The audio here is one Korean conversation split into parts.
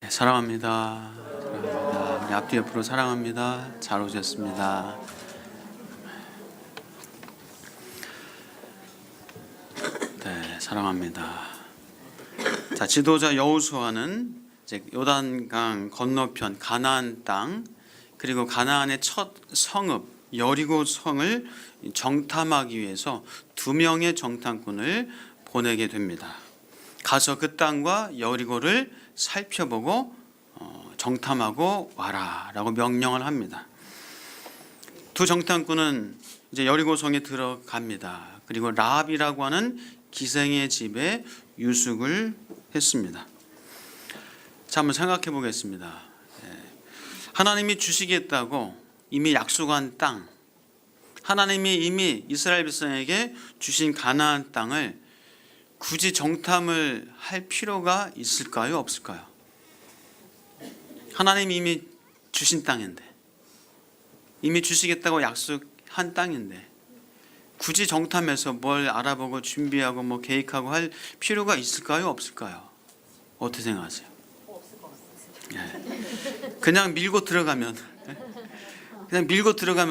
네, 사랑합니다. 사랑합니다. 우리 앞뒤 옆으로 사랑합니다. 잘 오셨습니다. 네, 사랑합니다. 자, 지도자 여호수아는 이제 요단강 건너편 가나안 땅, 그리고 가나안의 첫 성읍 여리고 성을 정탐하기 위해서 2명의 정탐꾼을 보내게 됩니다. 가서 그 땅과 여리고를 살펴보고 정탐하고 와라라고 명령을 합니다. 두 정탐꾼은 이제 여리고성에 들어갑니다. 그리고 라합이라고 하는 기생의 집에 유숙을 했습니다. 자, 한번 생각해 보겠습니다. 하나님이 주시겠다고 이미 약속한 땅, 하나님이 이미 이스라엘 백성에게 주신 가나안 땅을 굳이 정탐을 할 필요가 있을까요? 없을까요? 하나님이 이미 주신 땅인데, 이미 주시겠다고 약속한 땅인데 굳이 정탐해서 뭘 알아보고 준비하고 뭐 계획하고 할 필요가 있을까요? 없을까요? 어떻게 생각하세요? 없을 것 같습니다. 그냥 밀고 들어가면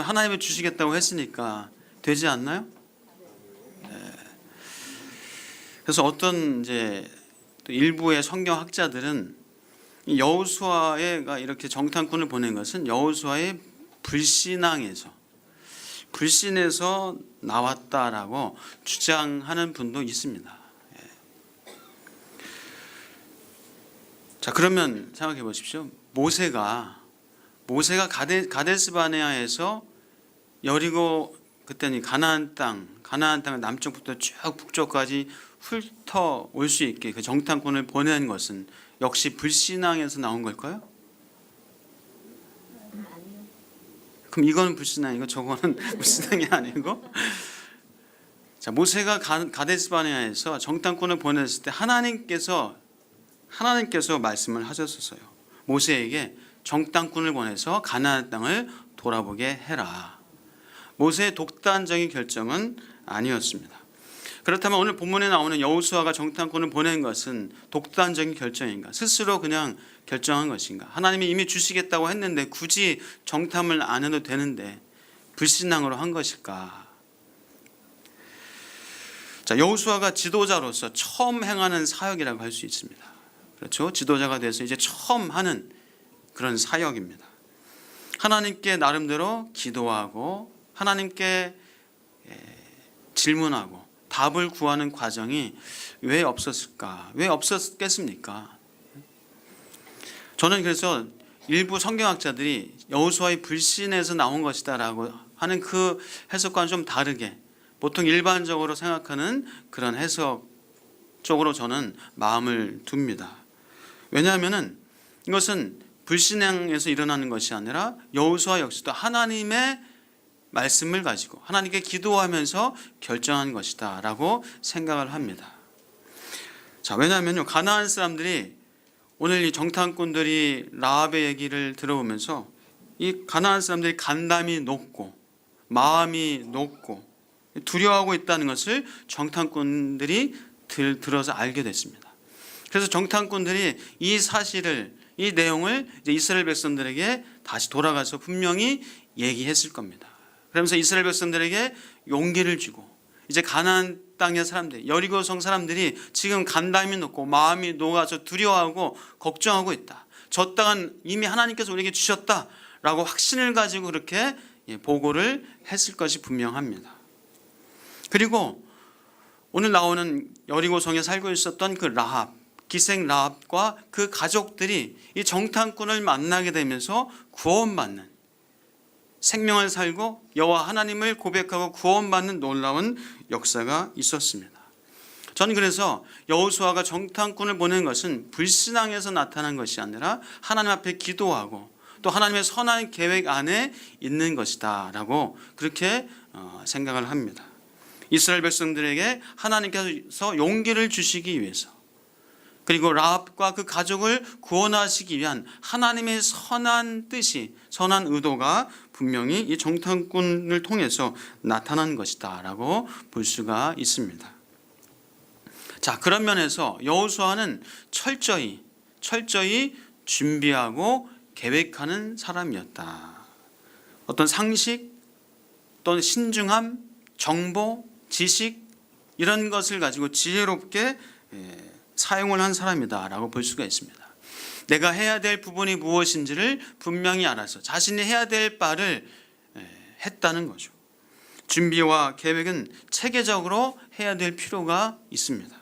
하나님이 주시겠다고 했으니까 되지 않나요? 그래서 어떤 이제 또 일부의 성경학자들은 여호수아가 이렇게 정탐꾼을 보낸 것은 여호수아의 불신에서 나왔다라고 주장하는 분도 있습니다. 자, 그러면 생각해 보십시오. 모세가 가데스바네아에서 여리고, 그때는 가나안 땅을 남쪽부터 쭉 북쪽까지 훑어올 수 있게 그 정탐꾼을 보낸 것은 역시 불신앙에서 나온 걸까요? 그럼 이거는 불신앙이고 저거는 불신앙이 아니고? 자, 모세가 가데스바네아에서 정탐꾼을 보냈을 때 하나님께서 말씀을 하셨어요. 모세에게 정탐꾼을 보내서 가나안 땅을 돌아보게 해라. 모세의 독단적인 결정은 아니었습니다. 그렇다면 오늘 본문에 나오는 여호수아가 정탐꾼을 보낸 것은 독단적인 결정인가? 스스로 그냥 결정한 것인가? 하나님이 이미 주시겠다고 했는데 굳이 정탐을 안 해도 되는데 불신앙으로 한 것일까? 자, 여호수아가 지도자로서 처음 행하는 사역이라고 할 수 있습니다. 그렇죠? 지도자가 돼서 이제 처음 하는 그런 사역입니다. 하나님께 나름대로 기도하고 하나님께 질문하고 답을 구하는 과정이 왜 없었을까? 왜 없었겠습니까? 저는 그래서 일부 성경학자들이 여호수아의 불신에서 나온 것이다라고 하는 그 해석과는 좀 다르게 보통 일반적으로 생각하는 그런 해석 쪽으로 저는 마음을 둡니다. 왜냐하면 이것은 불신앙에서 일어나는 것이 아니라 여호수아 역시도 하나님의 말씀을 가지고 하나님께 기도하면서 결정한 것이다 라고 생각을 합니다. 자, 왜냐하면요, 가나안 사람들이 오늘 이 정탐꾼들이 라합의 얘기를 들어보면서 이 가나안 사람들이 간담이 높고 마음이 높고 두려워하고 있다는 것을 정탐꾼들이 들어서 알게 됐습니다. 그래서 정탐꾼들이 이 사실을, 이 내용을 이제 이스라엘 백성들에게 다시 돌아가서 분명히 얘기했을 겁니다. 그러면서 이스라엘 백성들에게 용기를 주고 이제 가나안 땅의 사람들, 여리고성 사람들이 지금 간담이 높고 마음이 녹아서 두려워하고 걱정하고 있다. 저 땅은 이미 하나님께서 우리에게 주셨다라고 확신을 가지고 그렇게 보고를 했을 것이 분명합니다. 그리고 오늘 나오는 여리고성에 살고 있었던 그 라합, 기생 라합과 그 가족들이 이 정탐꾼을 만나게 되면서 구원받는, 생명을 살고 여호와 하나님을 고백하고 구원받는 놀라운 역사가 있었습니다. 저는 그래서 여호수아가 정탐꾼을 보낸 것은 불신앙에서 나타난 것이 아니라 하나님 앞에 기도하고 또 하나님의 선한 계획 안에 있는 것이다 라고 그렇게 생각을 합니다. 이스라엘 백성들에게 하나님께서 용기를 주시기 위해서, 그리고 라합과 그 가족을 구원하시기 위한 하나님의 선한 뜻이, 선한 의도가 분명히 이 정탐꾼을 통해서 나타난 것이다 라고 볼 수가 있습니다. 자, 그런 면에서 여호수아는 철저히 준비하고 계획하는 사람이었다. 어떤 상식 또는 신중함, 정보, 지식 이런 것을 가지고 지혜롭게 사용을 한 사람이다라고 볼 수가 있습니다. 내가 해야 될 부분이 무엇인지를 분명히 알아서 자신이 해야 될 바를 했다는 거죠. 준비와 계획은 체계적으로 해야 될 필요가 있습니다.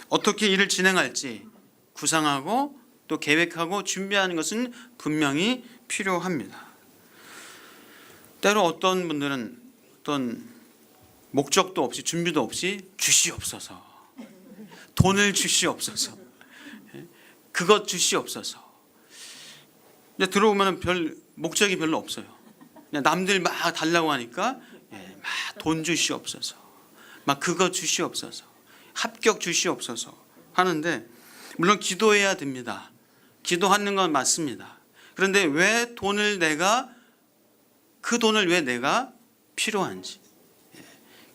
어떻게 일을 진행할지 구상하고 또 계획하고 준비하는 것은 분명히 필요합니다. 때로 어떤 분들은 어떤 목적도 없이 준비도 없이 주시옵소서, 돈을 주시옵소서, 그것 주시옵소서. 이제 들어오면 별 목적이 별로 없어요. 그냥 남들 막 달라고 하니까 막 돈 주시옵소서, 막 그것 주시옵소서, 합격 주시옵소서 하는데, 물론 기도해야 됩니다. 기도하는 건 맞습니다. 그런데 왜 그 돈을 왜 내가 필요한지,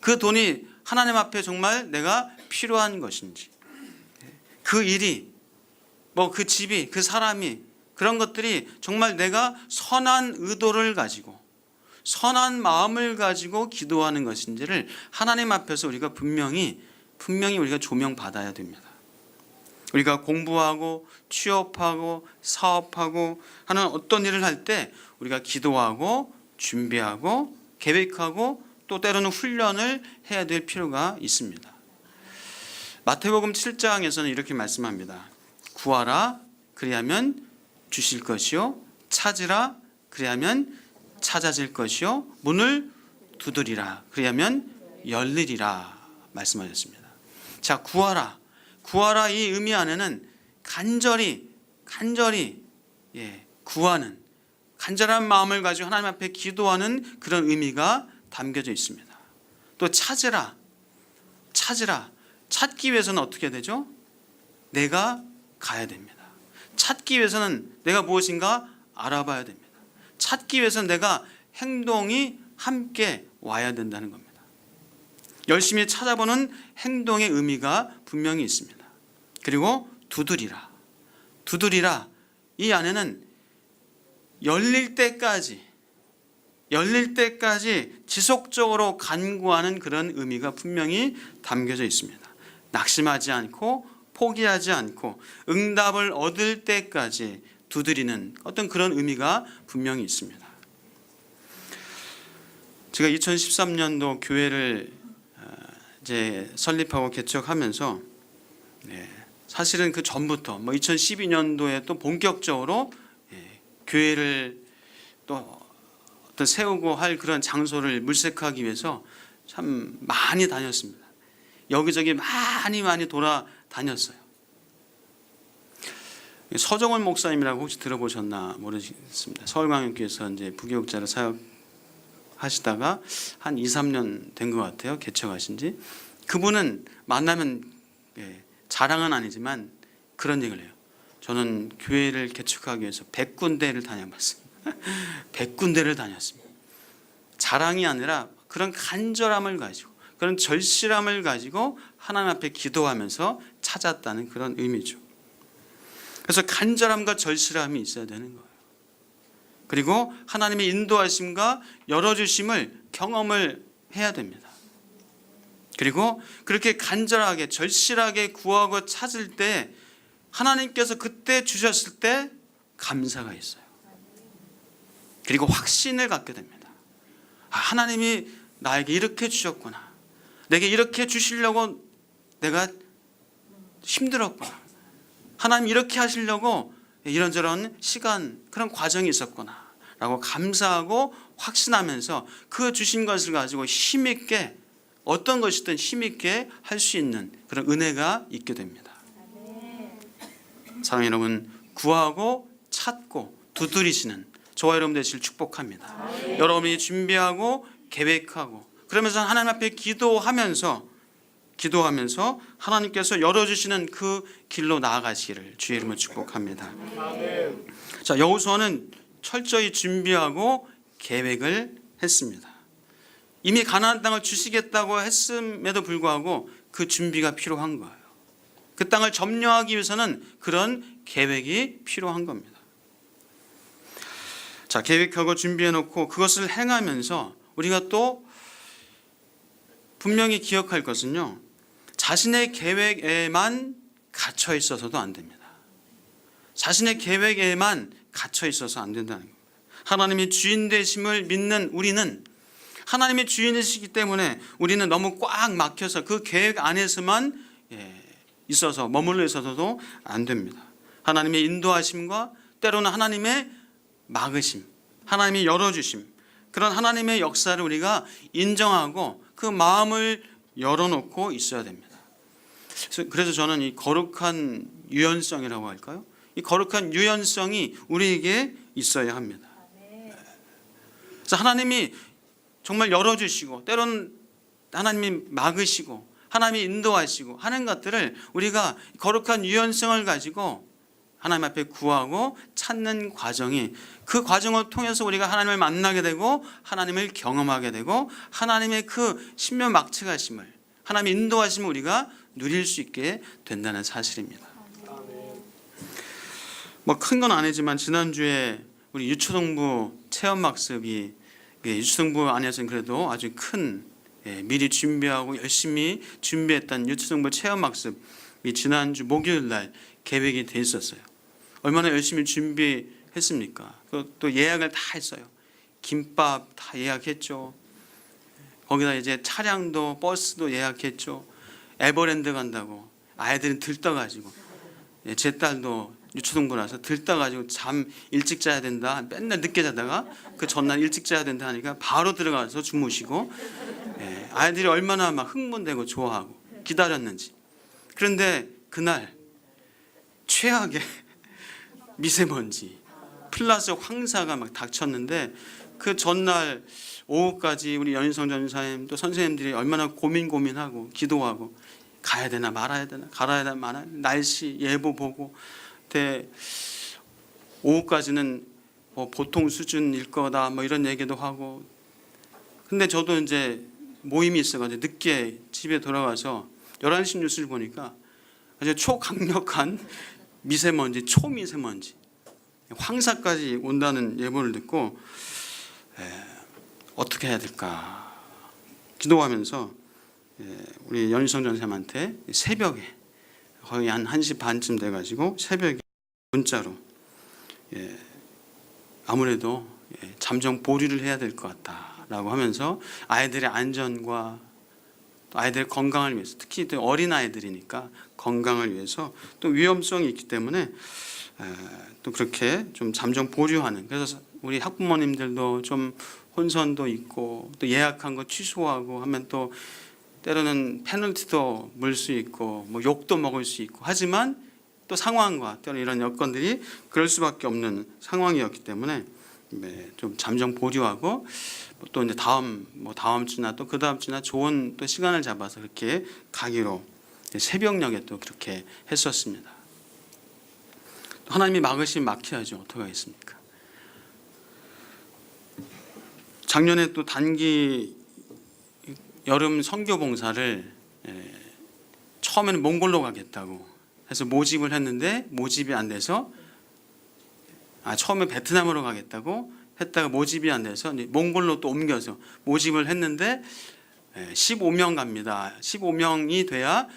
그 돈이 하나님 앞에 정말 내가 필요한 것인지, 그 일이 뭐 그 집이 그 사람이 그런 것들이 정말 내가 선한 의도를 가지고 선한 마음을 가지고 기도하는 것인지를 하나님 앞에서 우리가 분명히 우리가 조명받아야 됩니다. 우리가 공부하고 취업하고 사업하고 하는 어떤 일을 할 때 우리가 기도하고 준비하고 계획하고 또 때로는 훈련을 해야 될 필요가 있습니다. 마태복음 7장에서는 이렇게 말씀합니다. 구하라 그리하면 주실 것이요, 찾으라 그리하면 찾아질 것이요, 문을 두드리라 그리하면 열리리라 말씀하셨습니다. 자, 구하라 이 의미 안에는 간절히 구하는, 간절한 마음을 가지고 하나님 앞에 기도하는 그런 의미가 담겨져 있습니다. 또 찾으라, 찾기 위해서는 어떻게 되죠? 내가 가야 됩니다. 찾기 위해서는 내가 무엇인가 알아봐야 됩니다. 찾기 위해서는 내가 행동이 함께 와야 된다는 겁니다. 열심히 찾아보는 행동의 의미가 분명히 있습니다. 그리고 두드리라 이 안에는 열릴 때까지 지속적으로 간구하는 그런 의미가 분명히 담겨져 있습니다. 낙심하지 않고 포기하지 않고 응답을 얻을 때까지 두드리는 어떤 그런 의미가 분명히 있습니다. 제가 2013년도 교회를 이제 설립하고 개척하면서 사실은 그 전부터 2012년도에 또 본격적으로 교회를 또 어떤 세우고 할 그런 장소를 물색하기 위해서 참 많이 다녔습니다. 여기저기 많이 돌아다녔어요. 서정원 목사님이라고 혹시 들어보셨나 모르겠습니다. 서울광역교회에서 이제 부교육자로 사역하시다가 한 2, 3년 된 것 같아요. 개척하신 지. 그분은 만나면 자랑은 아니지만 그런 얘기를 해요. 저는 교회를 개척하기 위해서 100군데를 다녀봤습니다. 100군데를 다녔습니다. 자랑이 아니라 그런 간절함을 가지고 그런 절실함을 가지고 하나님 앞에 기도하면서 찾았다는 그런 의미죠. 그래서 간절함과 절실함이 있어야 되는 거예요. 그리고 하나님의 인도하심과 열어주심을 경험을 해야 됩니다. 그리고 그렇게 간절하게 절실하게 구하고 찾을 때 하나님께서 그때 주셨을 때 감사가 있어요. 그리고 확신을 갖게 됩니다. 하나님이 나에게 이렇게 주셨구나. 내게 이렇게 주시려고 내가 힘들었구나. 하나님 이렇게 하시려고 이런저런 시간 그런 과정이 있었구나 라고 감사하고 확신하면서 그 주신 것을 가지고 힘있게 어떤 것이든 힘있게 할 수 있는 그런 은혜가 있게 됩니다. 사랑하는 여러분, 구하고 찾고 두드리시는 저와 여러분 되시길 축복합니다. 여러분이 준비하고 계획하고 그러면서 하나님 앞에 기도하면서 하나님께서 열어주시는 그 길로 나아가시기를 주의 이름으로 축복합니다. 자, 여호수아는 철저히 준비하고 계획을 했습니다. 이미 가나안 땅을 주시겠다고 했음에도 불구하고 그 준비가 필요한 거예요. 그 땅을 점령하기 위해서는 그런 계획이 필요한 겁니다. 자, 계획하고 준비해 놓고 그것을 행하면서 우리가 또 분명히 기억할 것은요, 자신의 계획에만 갇혀 있어서도 안 됩니다. 자신의 계획에만 갇혀 있어서 안 된다는 겁니다. 하나님이 주인 되심을 믿는 우리는 하나님의 주인이시기 때문에 우리는 너무 꽉 막혀서 그 계획 안에서만 있어서 머물러 있어서도 안 됩니다. 하나님의 인도하심과 때로는 하나님의 막으심, 하나님이 열어주심, 그런 하나님의 역사를 우리가 인정하고 그 마음을 열어놓고 있어야 됩니다. 그래서 저는 이 거룩한 유연성이라고 할까요? 이 거룩한 유연성이 우리에게 있어야 합니다. 그래서 하나님이 정말 열어주시고 때로는 하나님이 막으시고 하나님이 인도하시고 하는 것들을 우리가 거룩한 유연성을 가지고 하나님 앞에 구하고 찾는 과정이, 그 과정을 통해서 우리가 하나님을 만나게 되고 하나님을 경험하게 되고 하나님의 그 신묘막측하심을, 하나님의 인도하심을 우리가 누릴 수 있게 된다는 사실입니다. 뭐 큰 건 아니지만 지난주에 우리 유초등부 체험학습이 유초등부 안에서는 그래도 아주 큰 미리 준비하고 열심히 준비했던 유초등부 체험학습이 지난주 목요일 날 계획이 돼 있었어요. 얼마나 열심히 준비했습니까? 또 예약을 다 했어요. 김밥 다 예약했죠. 거기다 이제 차량도 버스도 예약했죠. 에버랜드 간다고 아이들은 들떠가지고, 제 딸도 유초등부라서 들떠가지고 잠 일찍 자야 된다, 맨날 늦게 자다가 그 전날 일찍 자야 된다 하니까 바로 들어가서 주무시고, 아이들이 얼마나 막 흥분되고 좋아하고 기다렸는지. 그런데 그날 최악의 미세먼지 플러스 황사가 막 닥쳤는데, 그 전날 오후까지 우리 연인성 전사님 또 선생님들이 얼마나 고민하고 기도하고 가야 되나 말아야 되나, 갈아야 되나 말아야 되나, 날씨 예보 보고, 그때 오후까지는 뭐 보통 수준일 거다 뭐 이런 얘기도 하고. 근데 저도 이제 모임이 있어가지고 늦게 집에 돌아가서 11시 뉴스를 보니까 아주 초강력한 미세먼지, 초미세먼지, 황사까지 온다는 예보를 듣고 어떻게 해야 될까 기도하면서 우리 연희성 전사님한테 새벽에 거의 한 1시 반쯤 돼가지고 새벽에 문자로 아무래도 잠정 보류를 해야 될 것 같다라고 하면서 아이들의 안전과 또 아이들의 건강을 위해서, 특히 또 어린 아이들이니까 건강을 위해서 또 위험성이 있기 때문에 또 그렇게 좀 잠정 보류하는, 그래서 우리 학부모님들도 좀 혼선도 있고 또 예약한 거 취소하고 하면 또 때로는 페널티도 물 수 있고 뭐 욕도 먹을 수 있고, 하지만 또 상황과 때로는 이런 여건들이 그럴 수밖에 없는 상황이었기 때문에 좀 잠정 보류하고 또 이제 다음 주나 또 그 다음 주나 좋은 또 시간을 잡아서 그렇게 가기로 새벽녘에 또 그렇게 했었습니다. 하나님이 막으시면 막혀야죠. 어떻게 하겠습니까? 작년에 또 단기 여름 선교 봉사를 처음에는 몽골로 가겠다고 해서 모집을 했는데 모집이 안 돼서, 처음에 베트남으로 가겠다고 했다가 모집이 안 돼서 몽골로 또 옮겨서 모집을 했는데 15명 갑니다. 15명이 돼야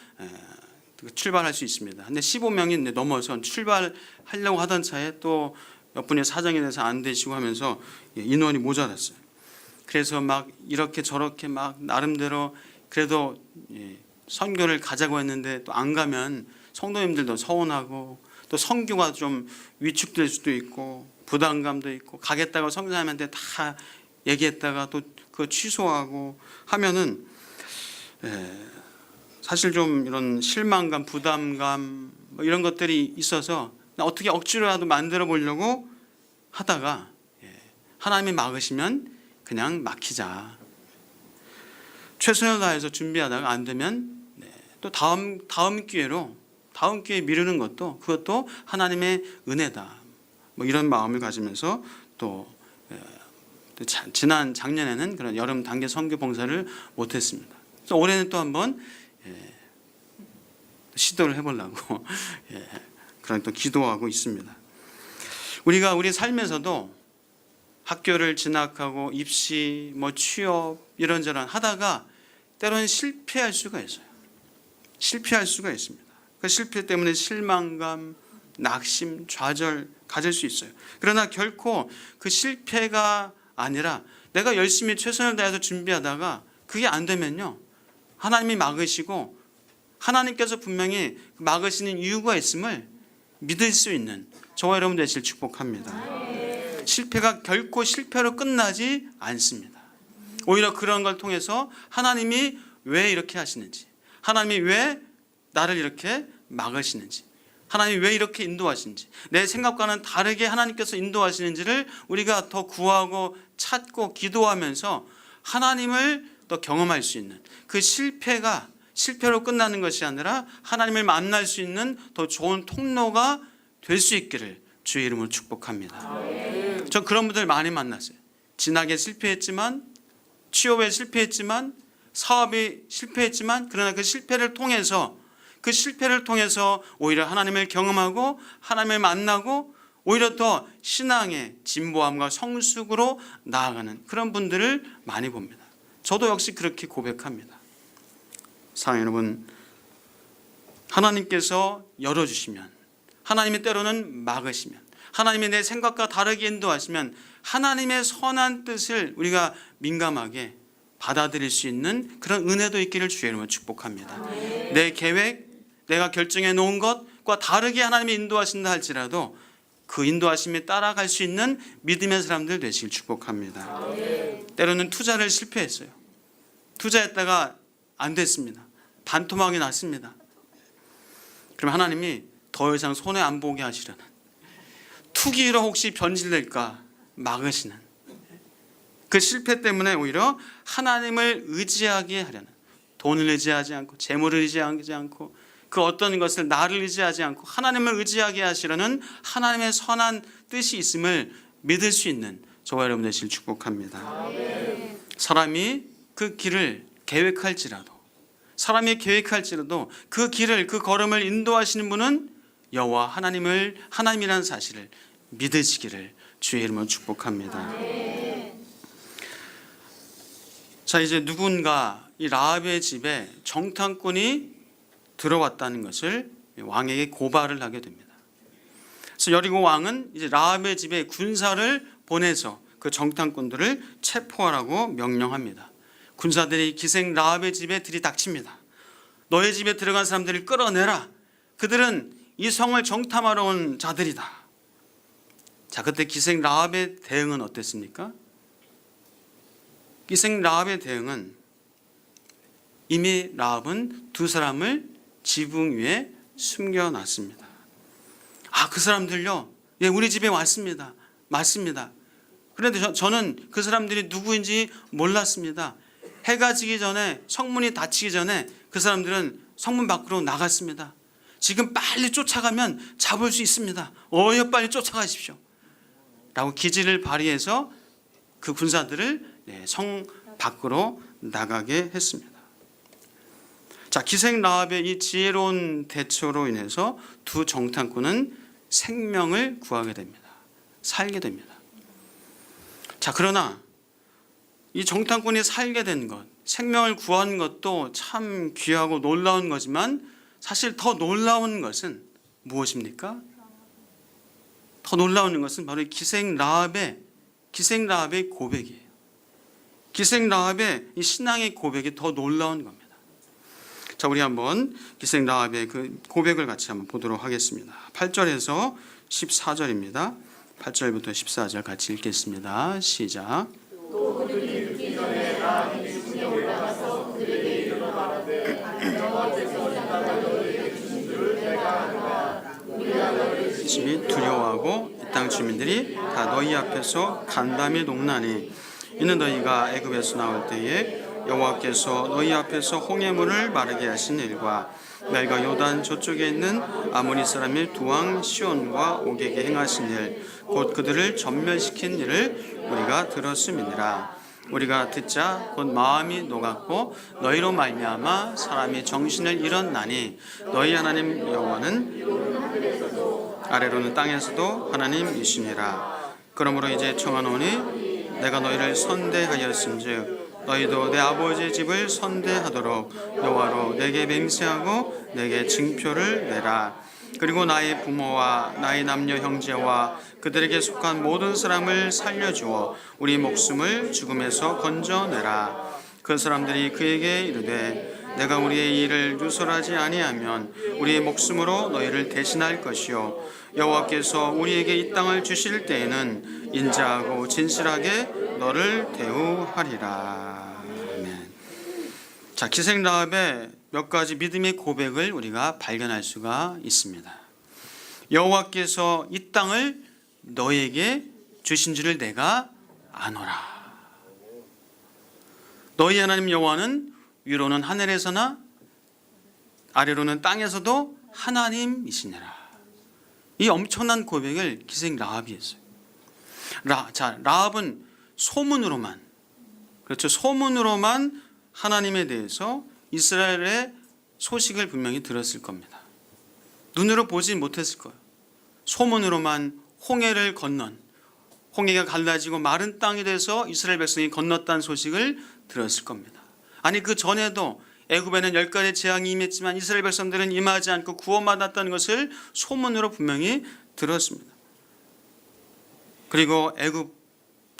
출발할 수 있습니다. 근데 15명이 넘어서 출발하려고 하던 차에 또 몇 분의 사정이 돼서 안 되시고 하면서 인원이 모자랐어요. 그래서 막 이렇게 저렇게 막 나름대로 그래도 선교를 가자고 했는데 또 안 가면 성도님들도 서운하고 또 선교가 좀 위축될 수도 있고 부담감도 있고, 가겠다고 성도님한테 다 얘기했다가 또 그거 취소하고 하면은 사실 좀 이런 실망감, 부담감 뭐 이런 것들이 있어서 어떻게 억지로라도 만들어 보려고 하다가 하나님이 막으시면 그냥 막히자, 최선을 다해서 준비하다가 안 되면 또 다음 기회에 미루는 것도 그것도 하나님의 은혜다, 뭐 이런 마음을 가지면서 또 지난 작년에는 그런 여름 단계 선교 봉사를 못했습니다. 그래서 올해는 또 한번 시도를 해보려고 그런 또 기도하고 있습니다. 우리가 우리 삶에서도 학교를 진학하고 입시, 취업 이런저런 하다가 때로는 실패할 수가 있어요. 실패할 수가 있습니다. 그 실패 때문에 실망감, 낙심, 좌절 가질 수 있어요. 그러나 결코 그 실패가 아니라 내가 열심히 최선을 다해서 준비하다가 그게 안 되면요, 하나님이 막으시고 하나님께서 분명히 막으시는 이유가 있음을 믿을 수 있는 저와 여러분 되시길 축복합니다. 실패가 결코 실패로 끝나지 않습니다. 오히려 그런 걸 통해서 하나님이 왜 이렇게 하시는지, 하나님이 왜 나를 이렇게 막으시는지, 하나님이 왜 이렇게 인도하시는지, 내 생각과는 다르게 하나님께서 인도하시는지를 우리가 더 구하고 찾고 기도하면서 하나님을 더 경험할 수 있는, 그 실패가 실패로 끝나는 것이 아니라 하나님을 만날 수 있는 더 좋은 통로가 될 수 있기를 주의 이름으로 축복합니다. 저 그런 분들 많이 만났어요. 진학에 실패했지만, 취업에 실패했지만, 사업이 실패했지만, 그러나 그 실패를 통해서 오히려 하나님을 경험하고 하나님을 만나고 오히려 더 신앙의 진보함과 성숙으로 나아가는 그런 분들을 많이 봅니다. 저도 역시 그렇게 고백합니다. 사랑하는 여러분, 하나님께서 열어주시면, 하나님이 때로는 막으시면, 하나님이 내 생각과 다르게 인도하시면 하나님의 선한 뜻을 우리가 민감하게 받아들일 수 있는 그런 은혜도 있기를 주의 이름으로 축복합니다. 내 계획, 내가 결정해 놓은 것과 다르게 하나님이 인도하신다 할지라도 그 인도하심에 따라갈 수 있는 믿음의 사람들 되시길 축복합니다. 때로는 투자를 실패했어요. 투자했다가 안 됐습니다. 반토막이 났습니다. 그럼 하나님이 더 이상 손해 안 보게 하시려는, 투기로 혹시 변질될까 막으시는, 그 실패 때문에 오히려 하나님을 의지하게 하려는, 돈을 의지하지 않고 재물을 의지하지 않고 그 어떤 것을 나를 의지하지 않고 하나님을 의지하게 하시려는 하나님의 선한 뜻이 있음을 믿을 수 있는 저와 여러분 되시길 축복합니다. 사람이 그 길을 계획할지라도, 그 길을, 그 걸음을 인도하시는 분은 여호와 하나님이라는 사실을 믿으시기를 주의 이름으로 축복합니다. 자, 이제 누군가 이 라합의 집에 정탐꾼이 들어왔다는 것을 왕에게 고발을 하게 됩니다. 그래서 여리고 왕은 이제 라합의 집에 군사를 보내서 그 정탐꾼들을 체포하라고 명령합니다. 군사들이 기생 라합의 집에 들이닥칩니다. 너의 집에 들어간 사람들을 끌어내라. 그들은 이 성을 정탐하러 온 자들이다. 자, 그때 기생 라합의 대응은 어땠습니까? 기생 라합의 대응은 이미 라합은 두 사람을 지붕 위에 숨겨놨습니다. 그 사람들요, 예, 우리 집에 왔습니다. 맞습니다. 그런데 저는 그 사람들이 누구인지 몰랐습니다. 해가 지기 전에, 성문이 닫히기 전에 그 사람들은 성문 밖으로 나갔습니다. 지금 빨리 쫓아가면 잡을 수 있습니다. 빨리 쫓아가십시오. 라고 기지를 발휘해서 그 군사들을 성 밖으로 나가게 했습니다. 자, 기생 라합의 이 지혜로운 대처로 인해서 두 정탐꾼은 생명을 구하게 됩니다. 살게 됩니다. 자, 그러나 이 정탐꾼이 살게 된 것, 생명을 구한 것도 참 귀하고 놀라운 거지만 사실 더 놀라운 것은 무엇입니까? 더 놀라운 것은 바로 기생 라합의 고백이에요. 기생 라합의 이 신앙의 고백이 더 놀라운 겁니다. 자, 우리 한번 기생 라합의 그 고백을 같이 한번 보도록 하겠습니다. 8절에서 14절입니다. 8절부터 14절 같이 읽겠습니다. 시작. 또 그들이 듣기 전에 라합이 지붕에 올라가서 그들에게 이르러 말하되 여호와께서 내가 너희에게 주신 줄을 내가 아노라. 우리가 너희를 집이 두려워하고 이 땅 주민들이 다 너희 앞에서 간담이 녹나니 이는 너희가 애굽에서 나올 때에 여호와께서 너희 앞에서 홍해물을 마르게 하신 일과 너희가 요단 저쪽에 있는 아모리 사람의 두 왕 시온과 옥에게 행하신 일, 곧 그들을 전멸시킨 일을 우리가 들었음이니라. 우리가 듣자 곧 마음이 녹았고 너희로 말미암아 사람이 정신을 잃었나니 너희 하나님 여호와는 아래로는 땅에서도 하나님이시니라. 그러므로 이제 청하노니 내가 너희를 선대하였은즉 너희도 내 아버지의 집을 선대하도록 여호와로 내게 맹세하고 내게 증표를 내라. 그리고 나의 부모와 나의 남녀 형제와 그들에게 속한 모든 사람을 살려주어 우리 목숨을 죽음에서 건져내라. 그 사람들이 그에게 이르되 내가 우리의 일을 유설하지 아니하면 우리의 목숨으로 너희를 대신할 것이요 여호와께서 우리에게 이 땅을 주실 때에는 인자하고 진실하게 너를 대우하리라. 아멘. 자, 기생 라합의 몇 가지 믿음의 고백을 우리가 발견할 수가 있습니다. 여호와께서 이 땅을 너희에게 주신 줄을 내가 아노라. 너희 하나님 여호와는 위로는 하늘에서나 아래로는 땅에서도 하나님이시니라. 이 엄청난 고백을 기생 라합이 했어요. 라합은 소문으로만, 그렇죠, 소문으로만 하나님에 대해서 이스라엘의 소식을 분명히 들었을 겁니다. 눈으로 보지 못했을 거예요. 소문으로만 홍해를 건넌, 홍해가 갈라지고 마른 땅이 돼서 이스라엘 백성이 건넜다는 소식을 들었을 겁니다. 아니, 그 전에도 애굽에는 10가지 재앙이 임했지만 이스라엘 백성들은 임하지 않고 구원받았다는 것을 소문으로 분명히 들었습니다. 그리고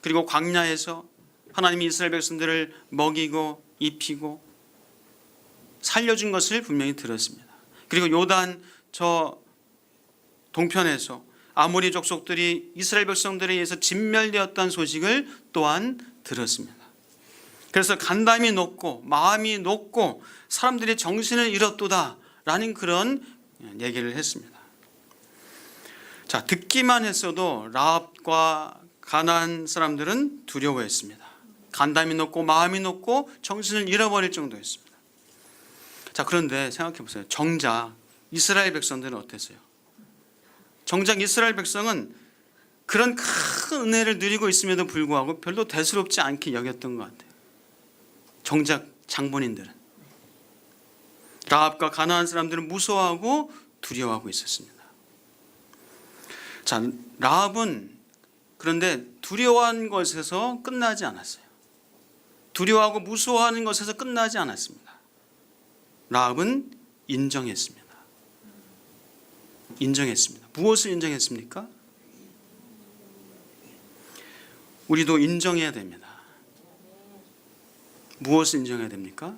그리고 광야에서 하나님이 이스라엘 백성들을 먹이고 입히고 살려준 것을 분명히 들었습니다. 그리고 요단 저 동편에서 아모리 족속들이 이스라엘 백성들에 의해서 진멸되었다는 소식을 또한 들었습니다. 그래서 간담이 높고 마음이 높고 사람들이 정신을 잃었도다라는 그런 얘기를 했습니다. 자, 듣기만 했어도 라합과 가나안 사람들은 두려워했습니다. 간담이 높고 마음이 높고 정신을 잃어버릴 정도였습니다. 자, 그런데 생각해 보세요. 정작 이스라엘 백성들은 어땠어요? 정작 이스라엘 백성은 그런 큰 은혜를 누리고 있음에도 불구하고 별로 대수롭지 않게 여겼던 것 같아요. 정작 장본인들은, 라합과 가나안 사람들은 무서워하고 두려워하고 있었습니다. 자, 라합은 그런데 두려워한 것에서 끝나지 않았어요. 두려워하고 무서워하는 것에서 끝나지 않았습니다. 라합은 인정했습니다. 인정했습니다. 무엇을 인정했습니까? 우리도 인정해야 됩니다. 무엇을 인정해야 됩니까?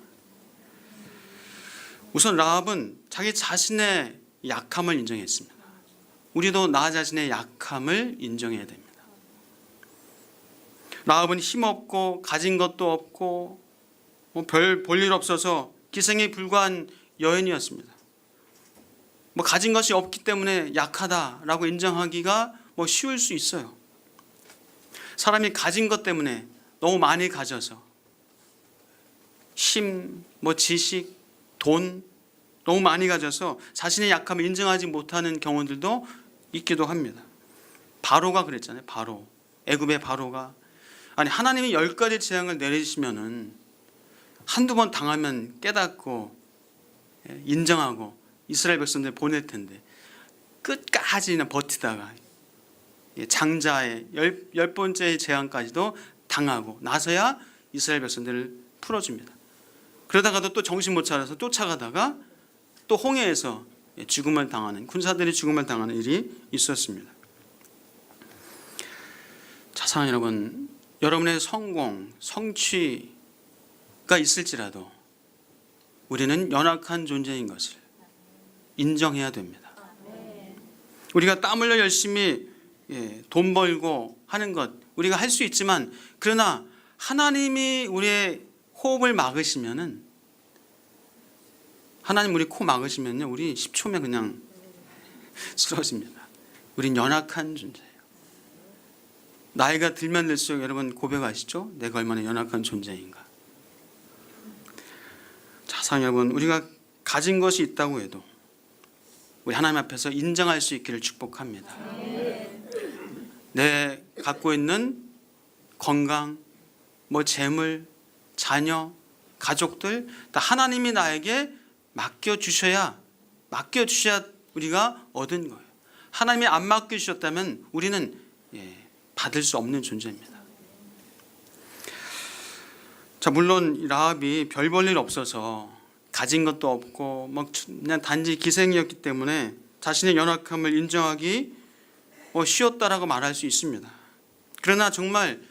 우선 라합은 자기 자신의 약함을 인정했습니다. 우리도 나 자신의 약함을 인정해야 됩니다. 라합은 힘없고 가진 것도 없고 별 볼 일 없어서 기생에 불과한 여인이었습니다. 가진 것이 없기 때문에 약하다라고 인정하기가 쉬울 수 있어요. 사람이 가진 것 때문에 너무 많이 가져서 힘, 지식, 돈 너무 많이 가져서 자신의 약함을 인정하지 못하는 경우들도 있기도 합니다. 바로가 그랬잖아요. 바로, 애굽의 바로가, 아니, 하나님이 10가지 재앙을 내리시면은 한두 번 당하면 깨닫고 인정하고 이스라엘 백성들 보낼 텐데 끝까지는 버티다가 장자의 10번째 재앙까지도 당하고 나서야 이스라엘 백성들을 풀어줍니다. 그러다가도 또 정신 못 차려서 쫓아가다가 또 홍해에서 죽음을 당하는, 군사들이 죽음을 당하는 일이 있었습니다. 자, 사랑하는 여러분, 여러분의 성공, 성취가 있을지라도 우리는 연약한 존재인 것을 인정해야 됩니다. 우리가 땀 흘려 열심히 돈 벌고 하는 것 우리가 할 수 있지만, 그러나 하나님이 우리의 호흡을 막으시면은, 하나님 우리 코 막으시면요, 우리 10초면 그냥 쓰러집니다. 우린 연약한 존재예요. 나이가 들면 들수록 여러분 고백하시죠? 내가 얼마나 연약한 존재인가. 자, 사랑하는 여러분, 우리가 가진 것이 있다고 해도 우리 하나님 앞에서 인정할 수 있기를 축복합니다. 내 갖고 있는 건강, 재물, 자녀, 가족들 다 하나님이 나에게 맡겨주셔야 우리가 얻은 거예요. 하나님이 안 맡겨주셨다면 우리는 받을 수 없는 존재입니다. 자, 물론 라합이 별 볼 일 없어서 가진 것도 없고 그냥 단지 기생이었기 때문에 자신의 연약함을 인정하기 쉬웠다라고 말할 수 있습니다. 그러나 정말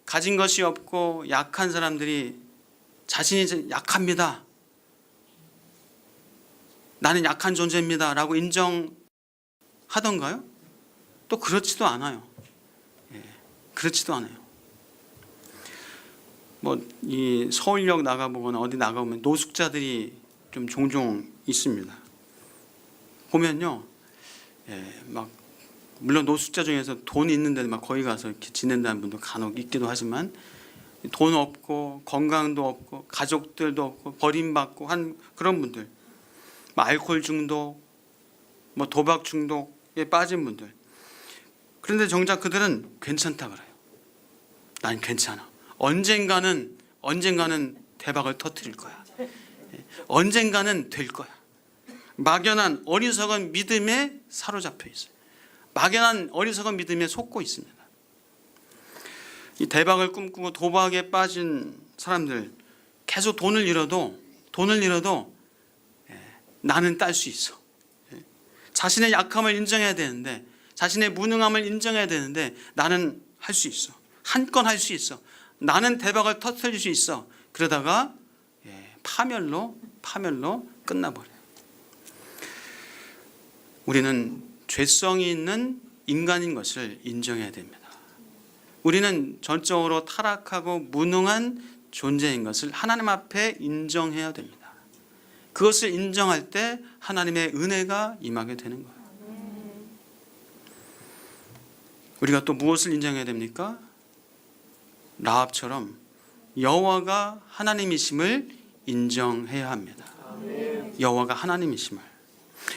가진 것이 없고 약한 사람들이 자신이 약합니다, 나는 약한 존재입니다 라고 인정하던가요? 또 그렇지도 않아요. 그렇지도 않아요. 이 서울역 나가보거나 어디 나가보면 노숙자들이 좀 종종 있습니다. 보면요, 물론 노숙자 중에서 돈 있는데 막 거기 가서 이렇게 지낸다는 분도 간혹 있기도 하지만, 돈 없고 건강도 없고 가족들도 없고 버림받고 한 그런 분들, 알코올 중독, 도박 중독에 빠진 분들. 그런데 정작 그들은 괜찮다 그래요. 난 괜찮아. 언젠가는 대박을 터뜨릴 거야. 언젠가는 될 거야. 막연한 어리석은 믿음에 사로잡혀 있어요. 막연한 어리석은 믿음에 속고 있습니다. 이 대박을 꿈꾸고 도박에 빠진 사람들, 계속 돈을 잃어도 나는 딸 수 있어. 자신의 약함을 인정해야 되는데, 자신의 무능함을 인정해야 되는데, 나는 할 수 있어. 한 건 할 수 있어. 나는 대박을 터뜨릴 수 있어. 그러다가 파멸로 끝나버려요. 우리는 죄성이 있는 인간인 것을 인정해야 됩니다. 우리는 전적으로 타락하고 무능한 존재인 것을 하나님 앞에 인정해야 됩니다. 그것을 인정할 때 하나님의 은혜가 임하게 되는 거예요. 우리가 또 무엇을 인정해야 됩니까? 라합처럼 여호와가 하나님이심을 인정해야 합니다. 여호와가 하나님이심을.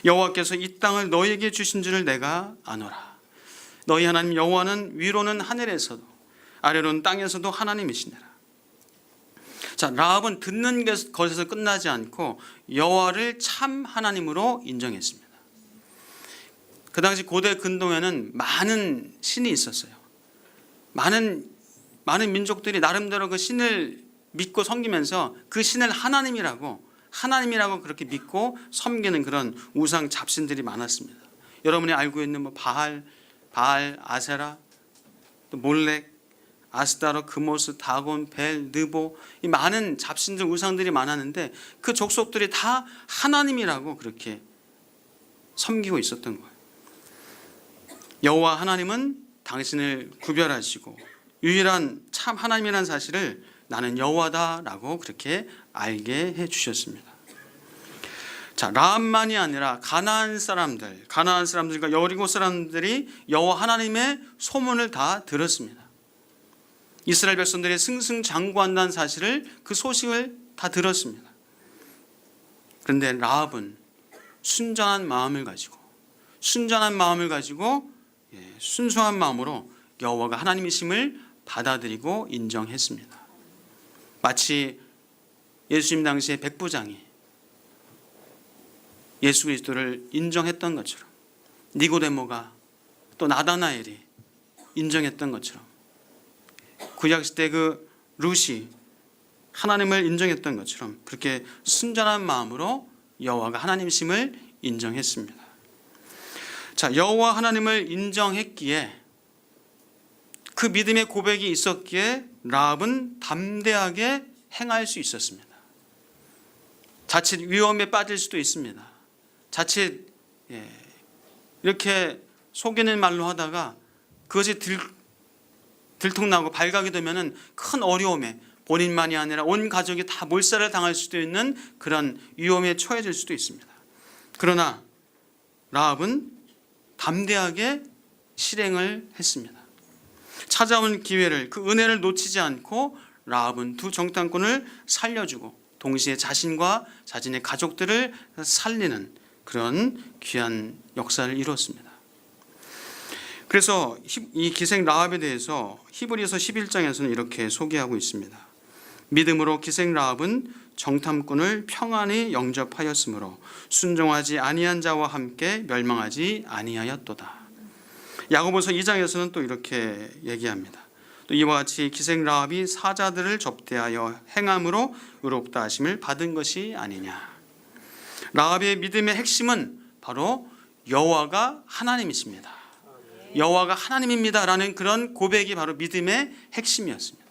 여호와께서 이 땅을 너희에게 주신 줄을 내가 아노라. 너희 하나님 여호와는 위로는 하늘에서도 아래로는 땅에서도 하나님이시니라. 자, 라합은 듣는 것에서 끝나지 않고 여호와를 참 하나님으로 인정했습니다. 그 당시 고대 근동에는 많은 신이 있었어요. 많은 민족들이 나름대로 그 신을 믿고 섬기면서 그 신을 하나님이라고 그렇게 믿고 섬기는 그런 우상 잡신들이 많았습니다. 여러분이 알고 있는 바알, 아세라, 또 몰렉, 아스타로, 그모스, 다곤, 벨, 느보, 이 많은 잡신들, 우상들이 많았는데 그 족속들이 다 하나님이라고 그렇게 섬기고 있었던 거예요. 여호와 하나님은 당신을 구별하시고 유일한 참 하나님이라는 사실을 나는 여호와다라고 그렇게 알게 해주셨습니다. 자, 라합만이 아니라 가나안 사람들과 여리고 사람들이 여호와 하나님의 소문을 다 들었습니다. 이스라엘 백성들이 승승장구한다는 사실을, 그 소식을 다 들었습니다. 그런데 라합은 순전한 마음을 가지고 순수한 마음으로 여호와가 하나님이심을 받아들이고 인정했습니다. 마치 예수님 당시의 백부장이 예수 그리스도를 인정했던 것처럼, 니고데모가 또 나다나엘이 인정했던 것처럼, 구약시대 그 룻이 하나님을 인정했던 것처럼 그렇게 순전한 마음으로 여호와가 하나님이심을 인정했습니다. 자, 여호와 하나님을 인정했기에, 그 믿음의 고백이 있었기에 라합은 담대하게 행할 수 있었습니다. 자칫 위험에 빠질 수도 있습니다. 자칫 이렇게 속이는 말로 하다가 그것이 들통나고 발각이 되면은 큰 어려움에 본인만이 아니라 온 가족이 다 몰살을 당할 수도 있는 그런 위험에 처해질 수도 있습니다. 그러나 라합은 담대하게 실행을 했습니다. 찾아온 기회를, 그 은혜를 놓치지 않고 라합은 두 정탐꾼을 살려주고 동시에 자신과 자신의 가족들을 살리는 그런 귀한 역사를 이뤘습니다. 그래서 이 기생 라합에 대해서 히브리서 11장에서는 이렇게 소개하고 있습니다. 믿음으로 기생 라합은 정탐꾼을 평안히 영접하였으므로 순종하지 아니한 자와 함께 멸망하지 아니하였도다. 야고보서 2장에서는 또 이렇게 얘기합니다. 또 이와 같이 기생 라합이 사자들을 접대하여 행함으로 의롭다 하심을 받은 것이 아니냐. 라합의 믿음의 핵심은 바로 여호와가 하나님이십니다. 여호와가 하나님입니다라는 그런 고백이 바로 믿음의 핵심이었습니다.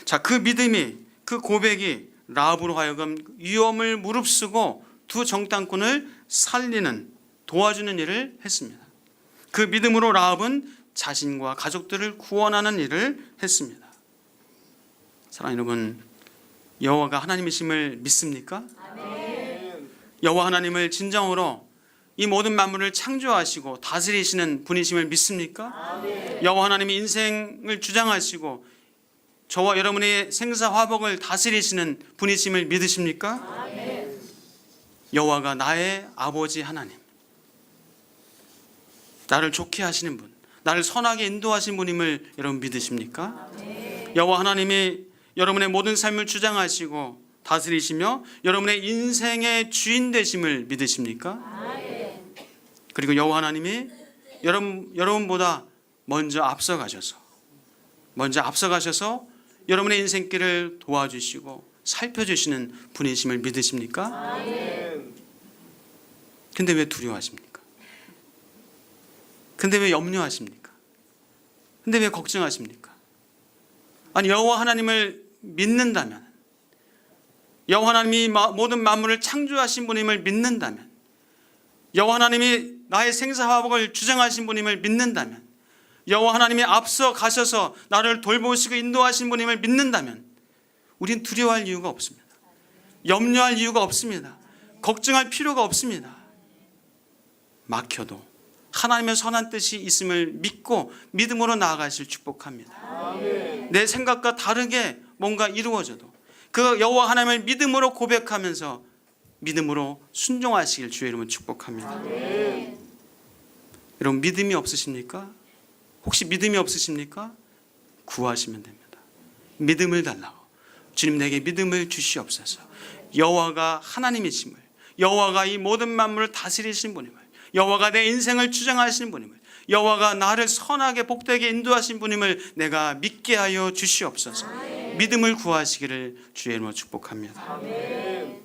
자, 그 믿음이, 그 고백이 라합으로 하여금 위험을 무릅쓰고 두 정탐꾼을 살리는, 도와주는 일을 했습니다. 그 믿음으로 라합은 자신과 가족들을 구원하는 일을 했습니다. 사랑하는 여러분, 여호와가 하나님이심을 믿습니까? 아멘. 여호와 하나님을 진정으로 이 모든 만물을 창조하시고 다스리시는 분이심을 믿습니까? 아멘. 여호와 하나님이 인생을 주장하시고 저와 여러분의 생사화복을 다스리시는 분이심을 믿으십니까? 아멘. 여호와가 나의 아버지 하나님, 나를 좋게 하시는 분, 나를 선하게 인도하신 분임을 여러분 믿으십니까? 아멘. 여호와 하나님이 여러분의 모든 삶을 주장하시고 다스리시며 여러분의 인생의 주인 되심을 믿으십니까? 아멘. 그리고 여호와 하나님이 여러분보다 먼저 앞서가셔서 여러분의 인생길을 도와주시고 살펴주시는 분이심을 믿으십니까? 아멘. 근데 왜 두려워하십니까? 근데 왜 염려하십니까? 근데 왜 걱정하십니까? 아니, 여호와 하나님을 믿는다면, 여호와 하나님이 모든 만물을 창조하신 분임을 믿는다면, 여호와 하나님이 나의 생사화복을 주장하신 분임을 믿는다면, 여호와 하나님이 앞서 가셔서 나를 돌보시고 인도하신 분임을 믿는다면 우린 두려워할 이유가 없습니다. 염려할 이유가 없습니다. 걱정할 필요가 없습니다. 막혀도 하나님의 선한 뜻이 있음을 믿고 믿음으로 나아가실 축복합니다. 아멘. 내 생각과 다르게 뭔가 이루어져도 그 여호와 하나님을 믿음으로 고백하면서 믿음으로 순종하시길 주의 이름으로 축복합니다. 아멘. 여러분, 믿음이 없으십니까? 혹시 믿음이 없으십니까? 구하시면 됩니다. 믿음을 달라고. 주님, 내게 믿음을 주시옵소서. 여호와가 하나님이심을, 여호와가 이 모든 만물을 다스리신 분임을, 여호와가 내 인생을 주장하시는 분임을, 여호와가 나를 선하게 복되게 인도하신 분임을 내가 믿게 하여 주시옵소서. 믿음을 구하시기를 주의 이름으로 축복합니다. 아멘.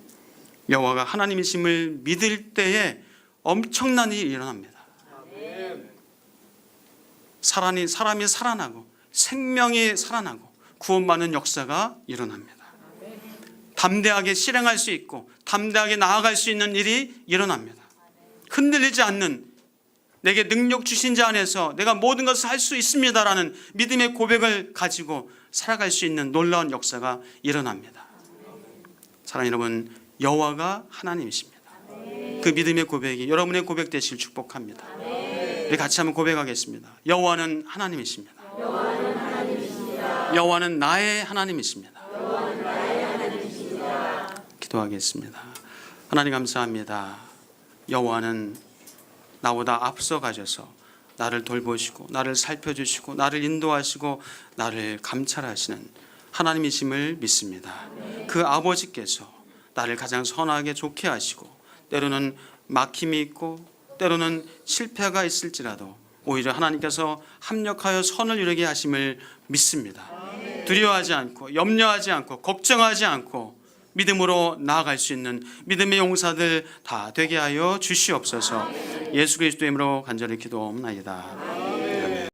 여호와가 하나님이심을 믿을 때에 엄청난 일이 일어납니다. 아멘. 사람이 살아나고 생명이 살아나고 구원받는 역사가 일어납니다. 담대하게 실행할 수 있고 담대하게 나아갈 수 있는 일이 일어납니다. 흔들리지 않는, 내게 능력 주신 자 안에서 내가 모든 것을 할 수 있습니다라는 믿음의 고백을 가지고 살아갈 수 있는 놀라운 역사가 일어납니다. 사랑하는 여러분, 여호와가 하나님이십니다. 그 믿음의 고백이 여러분의 고백 되시길 축복합니다. 우리 같이 한번 고백하겠습니다. 여호와는 하나님이십니다. 여호와는 나의 하나님이십니다. 기도하겠습니다. 하나님, 감사합니다. 여호와는 나보다 앞서 가셔서 나를 돌보시고 나를 살펴주시고 나를 인도하시고 나를 감찰하시는 하나님이심을 믿습니다. 그 아버지께서 나를 가장 선하게 좋게 하시고 때로는 막힘이 있고 때로는 실패가 있을지라도 오히려 하나님께서 합력하여 선을 이루게 하심을 믿습니다. 두려워하지 않고 염려하지 않고 걱정하지 않고 믿음으로 나아갈 수 있는 믿음의 용사들 다 되게 하여 주시옵소서. 예수 그리스도의 이름으로 간절히 기도옵나이다.